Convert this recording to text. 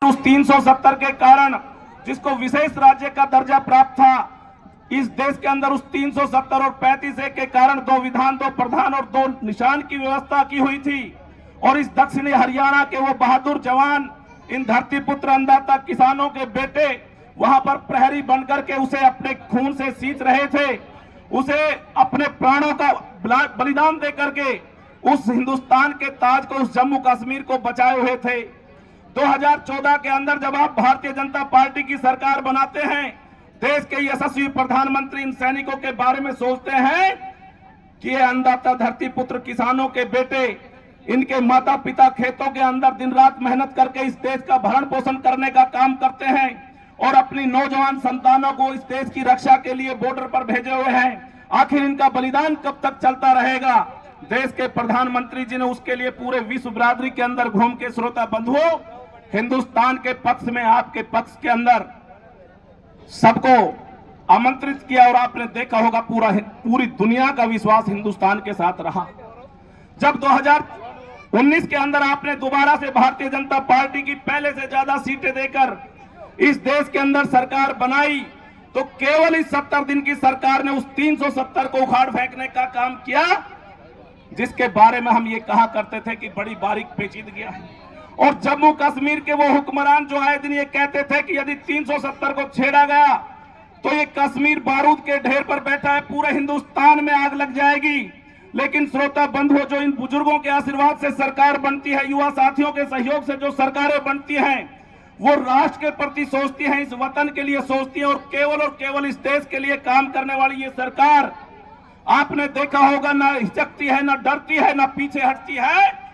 उस 370 के कारण जिसको विशेष राज्य का दर्जा प्राप्त था, इस देश के अंदर उस 370 और 35A के कारण 2 विधान, 2 प्रधान और 2 निशान की व्यवस्था की हुई थी। और इस दक्षिणी हरियाणा के वो बहादुर जवान, इन धरती पुत्र अन्नदाता किसानों के बेटे वहां पर प्रहरी बनकर के उसे अपने खून से सींच रहे थे, उसे अपने प्राणों का बलिदान देकर के उस हिंदुस्तान के ताज को, उस जम्मू कश्मीर को बचाए हुए थे। 2014 के अंदर जब आप भारतीय जनता पार्टी की सरकार बनाते हैं, देश के यशस्वी प्रधानमंत्री इन सैनिकों के बारे में सोचते हैं कि ये अन्नदाता धरती पुत्र किसानों के बेटे, इनके माता पिता खेतों के अंदर दिन रात मेहनत करके इस देश का भरण पोषण करने का काम करते हैं और अपनी नौजवान संतानों को इस देश की रक्षा के लिए बॉर्डर पर भेजे हुए हैं। आखिर इनका बलिदान कब तक चलता रहेगा? देश के प्रधानमंत्री जी ने उसके लिए पूरे विश्व बिरादरी के अंदर घूम के, श्रोता बंधुओं, हिंदुस्तान के पक्ष में, आपके पक्ष के अंदर सबको आमंत्रित किया और आपने देखा होगा पूरी दुनिया का विश्वास हिंदुस्तान के साथ रहा। जब 2019 के अंदर आपने दोबारा से भारतीय जनता पार्टी की पहले से ज्यादा सीटें देकर इस देश के अंदर सरकार बनाई, तो केवल इस 70 दिन की सरकार ने उस 370 को उखाड़ फेंकने का काम किया, जिसके बारे में हम ये कहा करते थे कि बड़ी बारीक पेचीदगी है। और जम्मू कश्मीर के वो हुक्मरान जो आए दिन ये कहते थे कि यदि 370 को छेड़ा गया तो ये कश्मीर बारूद के ढेर पर बैठा है, पूरे हिंदुस्तान में आग लग जाएगी। लेकिन श्रोता बंधुओं, जो इन बुजुर्गों के आशीर्वाद से सरकार बनती है, युवा साथियों के सहयोग से जो सरकारें बनती हैं, वो राष्ट्र के प्रति सोचती हैं, इस वतन के लिए सोचती है और केवल इस देश के लिए काम करने वाली ये सरकार, आपने देखा होगा, ना हिचकती है, ना डरती है, ना पीछे हटती है।